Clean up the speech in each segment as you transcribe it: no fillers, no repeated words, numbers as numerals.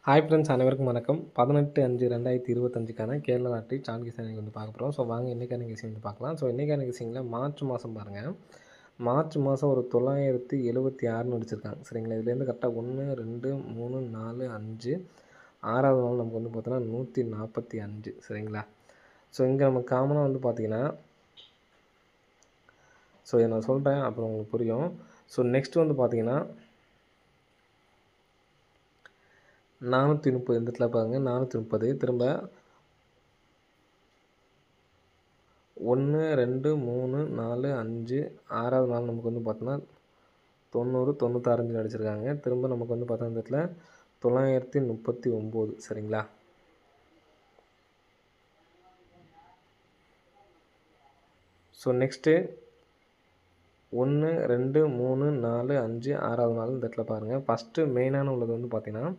Hi friends, அனைவருக்கும் வணக்கம். 18/5/2025க்கான Kerala lottery chance kissing வந்து பார்க்க போகிறோம். ஸோ வாங்க இன்றைக்கான கிஸிங் வந்து பார்க்கலாம். ஸோ இன்றைக்கான கிஸிங்கில் மார்ச் மாதம் பாருங்கள். மார்ச் மாதம் ஒரு 976ன்னு அடிச்சிருக்காங்க. சரிங்களா, இதுலேருந்து கரெக்டாக 1, 2, 3, 4, 5 6வது நாள் நமக்கு வந்து பார்த்தோன்னா 145. சரிங்களா, ஸோ இங்கே நமக்கு காமனாக வந்து பார்த்தீங்கன்னா, ஸோ இதை நான் சொல்கிறேன் அப்புறம் உங்களுக்கு புரியும். ஸோ நெக்ஸ்ட் வந்து பார்த்தீங்கன்னா 430 இந்த இடத்துல பாருங்க. 430 திரும்ப 1, 2, 3, 4, 5 6வது நாள் நமக்கு வந்து பார்த்தோன்னா 90, 96 அடிச்சிருக்காங்க. திரும்ப நமக்கு வந்து பார்த்தா இந்த இடத்துல 939. சரிங்களா, ஸோ நெக்ஸ்ட்டு 1, 2, 3, 4, 5 6வது நாள் இந்த இடத்துல பாருங்கள். ஃபஸ்ட்டு மெயினான உள்ளது வந்து பார்த்தீங்கன்னா,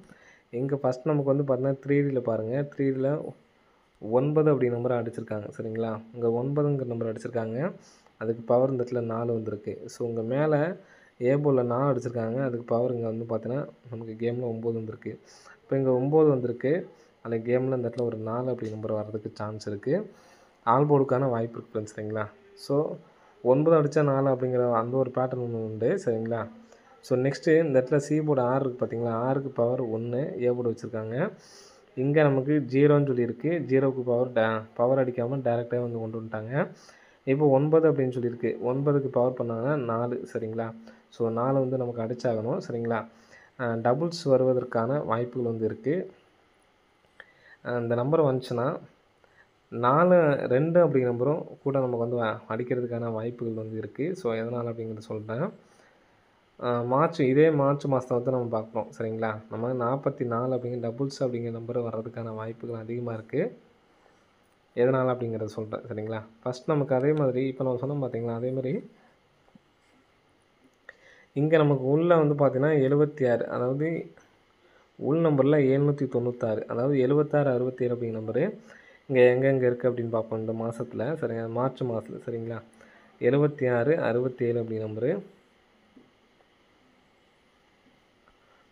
இங்கே ஃபஸ்ட் நமக்கு வந்து பார்த்தீங்கன்னா 3Dயில் பாருங்கள். 3Dயில் 9 அப்படி நம்பரை அடிச்சிருக்காங்க. சரிங்களா, இங்கே 9ங்கிற நம்பர் அடிச்சிருக்காங்க. அதுக்கு பவர் இந்த இடத்துல 4 வந்திருக்கு. ஸோ இங்கே மேலே ஏ போலில் 4 அடிச்சிருக்காங்க. அதுக்கு பவர் இங்கே வந்து பார்த்தீங்கன்னா நமக்கு கேமில் 9 வந்திருக்கு. இப்போ இங்கே 9 வந்திருக்கு. அந்த கேமில் இந்த இடத்துல ஒரு 4 அப்படி நம்பர் வர்றதுக்கு சான்ஸ் இருக்குது. ஆல் போர்டுக்கான வாய்ப்பு இருக்குது ஃப்ரெண்ட்ஸ். சரிங்களா, ஸோ 9 அடித்தா 4 அப்படிங்கிற அந்த ஒரு பேட்டர்ன் ஒன்று உண்டு. சரிங்களா, ஸோ நெக்ஸ்ட்டு இந்த இடத்துல சி போர்டு 6 இருக்குது பார்த்தீங்களா. 6க்கு பவர் 1 ஏ போர்டு வச்சுருக்காங்க. இங்கே நமக்கு 0ன்னு சொல்லியிருக்கு. 0க்கு பவர் அடிக்காமல் டேரெக்டாக வந்து கொண்டு வந்துட்டாங்க. இப்போ 9 அப்படின்னு சொல்லியிருக்கு. 9க்கு பவர் பண்ணாங்கன்னா 4. சரிங்களா, ஸோ 4 வந்து நமக்கு அடிச்சாகணும். சரிங்களா, டபுள்ஸ் வருவதற்கான வாய்ப்புகள் வந்து இருக்குது. இந்த நம்பர் வந்துச்சுன்னா 4, 2 அப்படிங்கிற நம்பரும் கூட நமக்கு வந்து அடிக்கிறதுக்கான வாய்ப்புகள் வந்து இருக்குது. ஸோ எதனால் அப்படிங்கிறத சொல்கிறேன். இதே மார்ச் மாதத்தை வந்து நம்ம பார்க்குறோம். சரிங்களா, நம்ம 44 அப்படிங்கிற டபுள்ஸ் அப்படிங்கிற நம்பர் வர்றதுக்கான வாய்ப்புகள் அதிகமாக இருக்குது. எதனால் அப்படிங்கிறத சொல்கிறேன். சரிங்களா, ஃபஸ்ட் நமக்கு அதே மாதிரி இப்போ நம்ம சொன்னோம் பார்த்தீங்களா, அதே மாதிரி இங்கே நமக்கு உள்ளே வந்து பார்த்தீங்கன்னா 76, அதாவது உள் நம்பரில் 796, அதாவது 76, 67 அப்படிங்கிற நம்பரு இங்கே எங்கெங்கே இருக்குது அப்படின்னு பார்ப்போம் இந்த மாதத்தில். சரிங்க, மார்ச் மாதத்தில். சரிங்களா, 76, 67 அப்படிங்கிற நம்பரு.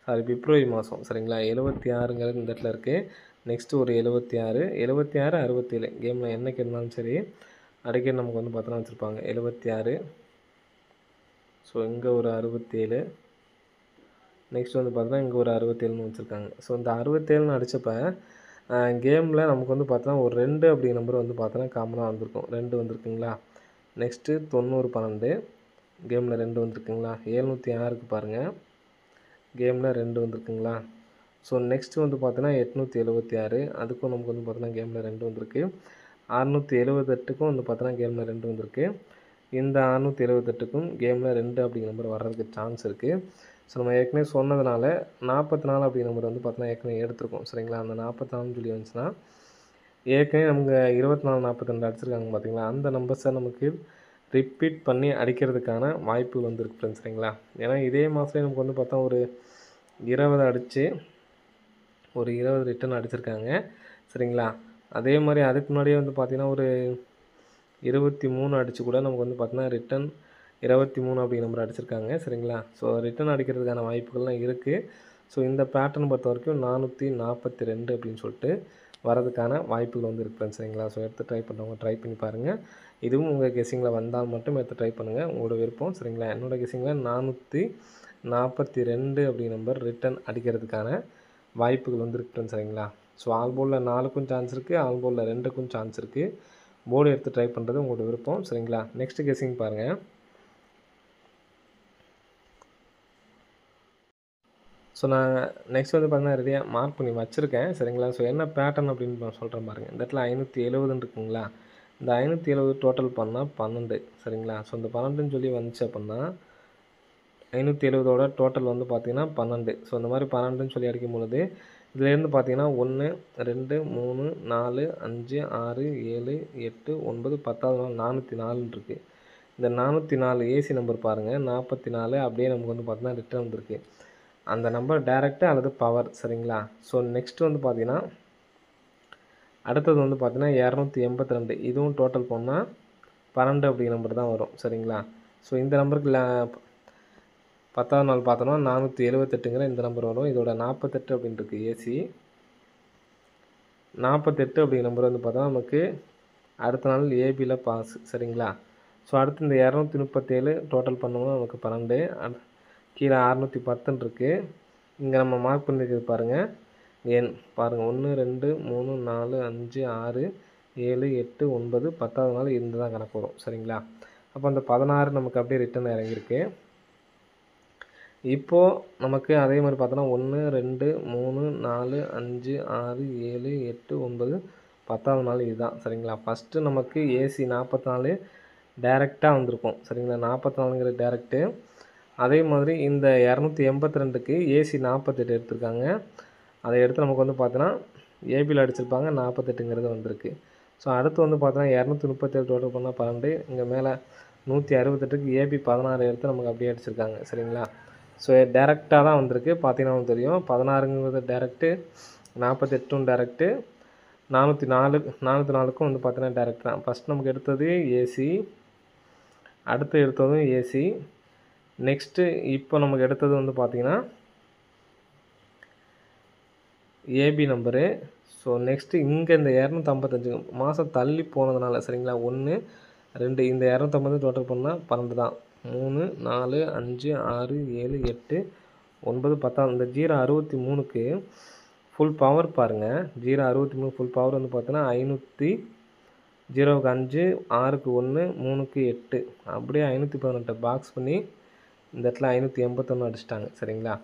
சாரி, பிப்ரவரி மாதம். சரிங்களா, 76ங்கிறது இந்த இடத்துல இருக்குது. நெக்ஸ்ட்டு ஒரு 76, 76, 67 கேமில் என்றைக்கு இருந்தாலும் சரி அடிக்கடி நமக்கு வந்து பார்த்தோன்னா வச்சுருப்பாங்க. 76, ஸோ இங்கே ஒரு 67, நெக்ஸ்ட் வந்து பார்த்தோன்னா இங்கே ஒரு 67ன்னு வச்சுருக்காங்க. ஸோ இந்த 67ன்னு அடித்தப்ப கேமில் நமக்கு வந்து பார்த்தோன்னா ஒரு 2 அப்படிங்கிற நம்பர் வந்து பார்த்தோன்னா காமனாக வந்திருக்கும். 2 வந்திருக்குங்களா. நெக்ஸ்ட்டு 90, 12 கேமில் 2 வந்திருக்குங்களா. 706க்கு பாருங்கள், கேமில் 2 வந்திருக்குங்களா. ஸோ நெக்ஸ்ட்டு வந்து பார்த்தோன்னா 876, அதுக்கும் நமக்கு வந்து பார்த்தோன்னா கேமில் 2 வந்திருக்கு. 678க்கும் வந்து பார்த்தோன்னா கேமில் 2 வந்திருக்கு. இந்த 678க்கும் கேமில் 2 அப்படிங்கிற நம்பர் வர்றதுக்கு சான்ஸ் இருக்குது. ஸோ நம்ம ஏற்கனவே சொன்னதுனால 44 அப்படிங்கிற நம்பர் வந்து பார்த்தோன்னா ஏற்கனவே எடுத்துருக்கோம். சரிங்களா, அந்த 44ன்னு சொல்லி வந்துச்சுன்னா ஏற்கனவே நமக்கு 24, 42 அடிச்சிருக்காங்க பார்த்தீங்களா. அந்த நம்பர்ஸை நமக்கு ரிப்பீட் பண்ணி அடிக்கிறதுக்கான வாய்ப்பு வந்துருக்கு ஃப்ரெண்ட்ஸ். சரிங்களா, ஏன்னா இதே மாதத்துலேயே நமக்கு வந்து பார்த்தா ஒரு 20 அடித்து ஒரு 20 ரிட்டன் அடிச்சிருக்காங்க. சரிங்களா, அதே மாதிரி அதுக்கு முன்னாடியே வந்து பார்த்திங்கன்னா ஒரு 23 அடித்து கூட நமக்கு வந்து பார்த்தீங்கன்னா ரிட்டன் 23 அப்படிங்கிற நம்பர் அடிச்சிருக்காங்க. சரிங்களா, ஸோ ரிட்டன் அடிக்கிறதுக்கான வாய்ப்புகள்லாம் இருக்குது. ஸோ இந்த பேட்டர்ன் பொறுத்த வரைக்கும் 442 அப்படின்னு சொல்லிட்டு வரதுக்கான வாய்ப்புகள் வந்து இருக்குது ஃப்ரெண்ட்ஸ். சரிங்களா, ஸோ எடுத்து ட்ரை பண்ணுறவங்க ட்ரை பண்ணி பாருங்கள். இதுவும் உங்கள் கெஸ்ஸிங்கில் வந்தால் மட்டும் எடுத்து ட்ரை பண்ணுங்கள், உங்களோட விருப்பம். சரிங்களா, என்னோடய கெஸ்ஸிங்கில் 442 அப்படிங்கிற நம்பர் ரிட்டன் அடிக்கிறதுக்கான வாய்ப்புகள் வந்து இருக்குது ஃப்ரெண்ட்ஸ். சரிங்களா, ஸோ ஆல் போர்டில் 4க்கும் சான்ஸ் இருக்குது, ஆல் போர்டில் 2க்கும் சான்ஸ் இருக்குது. போர்டு எடுத்து ட்ரை பண்ணுறது உங்களோட விருப்பம். சரிங்களா, நெக்ஸ்ட்டு கெஸ்ஸிங் பாருங்கள். ஸோ நான் நெக்ஸ்ட் வந்து பார்த்தீங்கன்னா ரெடியாக மார்க் பண்ணி வச்சுருக்கேன். சரிங்களா, ஸோ என்ன பேட்டர்ன் அப்படின்னு நான் சொல்கிறேன் பாருங்கள். இந்த இடத்துல 570 இருக்குங்களா. இந்த 570 டோட்டல் பண்ணால் 12. சரிங்களா, ஸோ இந்த 12ன்னு சொல்லி வந்துச்சு அப்படின்னா 570ஓட டோட்டல் வந்து பார்த்திங்கன்னா 12. ஸோ இந்த மாதிரி 12ன்னு சொல்லி அடிக்கும் பொழுது இதுலேருந்து பார்த்தீங்கன்னா 1, 2, 3, 4, 5, 6, 7, 8, 9, 10வது நாள் 404 இருக்குது. இந்த 404 ஏசி நம்பர் பாருங்கள். 44 அப்படியே நமக்கு வந்து பார்த்தீங்கன்னா ரிட்டன் வந்திருக்கு. அந்த நம்பர் டைரக்ட்டு அல்லது பவர். சரிங்களா, ஸோ நெக்ஸ்ட்டு வந்து பார்த்தீங்கன்னா அடுத்தது வந்து பார்த்தீங்கன்னா 282. இதுவும் டோட்டல் பண்ணால் 12 அப்படிங்கிற நம்பர் தான் வரும். சரிங்களா, ஸோ இந்த நம்பருக்கு 10வது நாள் பார்த்தோம்னா 478ங்கிற இந்த நம்பர் வரும். இதோட 48 அப்படின்னு இருக்குது ஏசி. 48 அப்படிங்கிற நம்பர் வந்து பார்த்தா நமக்கு அடுத்த நாள் ஏபியில் பாஸ். சரிங்களா? ஸோ அடுத்து இந்த 237 டோட்டல் பண்ணோம்னா நமக்கு 12. கீழே 610 இருக்குது. இங்கே நம்ம மார்க் பண்ணியிருக்கிறது பாருங்கள். எண் பாருங்கள் 1 2 3 4 5 6 7 8 9 10வது நாள் இருந்து தான் கணக்கு வரும். சரிங்களா? அப்போ அந்த 16 நமக்கு அப்படியே ரிட்டன் இறங்கியிருக்கு. இப்போது நமக்கு அதே மாதிரி பார்த்தோன்னா 1 2 3 4 5 6 7 8 9 10வது நாள் இதுதான். சரிங்களா? ஃபஸ்ட்டு நமக்கு ஏசி 44 டேரெக்டாக வந்திருக்கும். சரிங்களா? 44ங்கிற டேரெக்டு. அதே மாதிரி இந்த 282க்கு ஏசி 48 எடுத்திருக்காங்க. அதை எடுத்து நமக்கு வந்து பார்த்தோன்னா ஏபியில் அடிச்சிருப்பாங்க. 48ங்கிறது வந்திருக்கு. ஸோ அடுத்து வந்து பார்த்தோன்னா 237 டோட்டல் பண்ணால் 12. இங்கே மேலே 168க்கு ஏபி 16 எடுத்து நமக்கு அப்படியே அடிச்சிருக்காங்க. சரிங்களா? ஸோ டேரெக்டாக தான் வந்திருக்கு. பார்த்தீங்கன்னா உங்களுக்கு தெரியும் 16ங்கிறது டேரெக்டு, 48ம் டேரெக்டு, 404க்கும் வந்து பார்த்தீங்கன்னா டேரெக்ட் தான். ஃபஸ்ட் நமக்கு எடுத்தது ஏசி, அடுத்து எடுத்ததும் ஏசி. நெக்ஸ்ட்டு இப்போ நமக்கு எடுத்தது வந்து பார்த்தீங்கன்னா ஏபி நம்பரு. ஸோ நெக்ஸ்ட்டு இங்கே இந்த 255 மாதம் தள்ளி போனதுனால சரிங்களா 1 2 இந்த 250 டோட்டல் பண்ணால் 12 தான். 3 4 5 6 7 8 9 10 இந்த 063க்கு ஃபுல் பவர் பாருங்கள். 063 ஃபுல் பவர் வந்து பார்த்தீங்கன்னா 500, 0க்கு 5, 6க்கு 1, 3க்கு 8 அப்படியே 518 பாக்ஸ் பண்ணி இந்த இடத்துல 581 அடிச்சிட்டாங்க. சரிங்களா?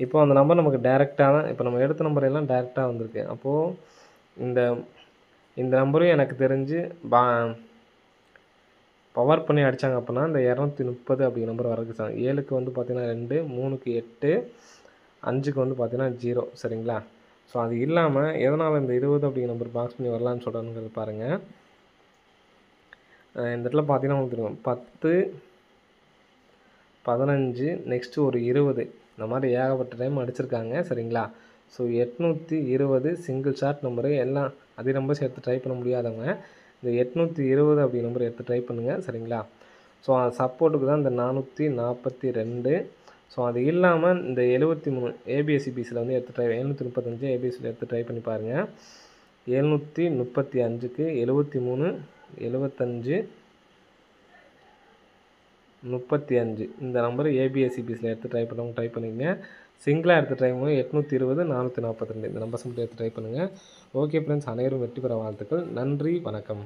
இப்போ அந்த நம்பர் நமக்கு டேரெக்டாக தான் இப்போ நம்ம எடுத்த நம்பர் எல்லாம் டேரெக்டாக வந்திருக்கு. அப்போது இந்த நம்பரும் எனக்கு தெரிஞ்சு பவர் பண்ணி அடித்தாங்க அப்படின்னா இந்த 230 அப்படிங்கிற நம்பர் வரதுக்கு சார். 7க்கு வந்து பார்த்தீங்கன்னா 2, 3க்கு 8, 5க்கு வந்து பார்த்தீங்கன்னா 0. சரிங்களா? ஸோ அது இல்லாமல் எதனால் இந்த 20 அப்படிங்கிற நம்பர் பாக்ஸ் பண்ணி வரலான்னு சொல்கிறாங்கிறது பாருங்கள். இந்த இடத்துல பார்த்தீங்கன்னா உங்களுக்கு தெரியும் 10, 15 நெக்ஸ்ட்டு ஒரு 20 இந்த மாதிரி ஏகப்பட்ட டைம் அடிச்சிருக்காங்க. சரிங்களா? So 820 single short number. எல்லாம் அதே நம்பர்ஸ் எடுத்து ட்ரை பண்ண முடியாதவங்க இந்த 820 அப்படி நம்பர் எடுத்து ட்ரை பண்ணுங்கள். சரிங்களா? ஸோ சப்போர்ட்டுக்கு தான் இந்த 442. ஸோ அது இல்லாமல் இந்த 73 ஏபிஎஸ்சிபிஸில் வந்து எடுத்து ட்ரை 735 ஏபிஎஸ்சியில் எடுத்து ட்ரை பண்ணி பாருங்கள். 735க்கு 73 75 35 இந்த நம்பர் ஏபிஎஸ்சிபிஸில் எடுத்து ட்ரை பண்ணவங்க ட்ரை பண்ணிங்க. சிங்கிளாக எடுத்து ட்ரை பண்ணுங்கள். 820 442 இந்த நம்பர்ஸ் மட்டும் எடுத்து ட்ரை பண்ணுங்கள். ஓகே ஃப்ரெண்ட்ஸ், அனைவரும் வெற்றி பெற வாழ்த்துக்கள். நன்றி, வணக்கம்.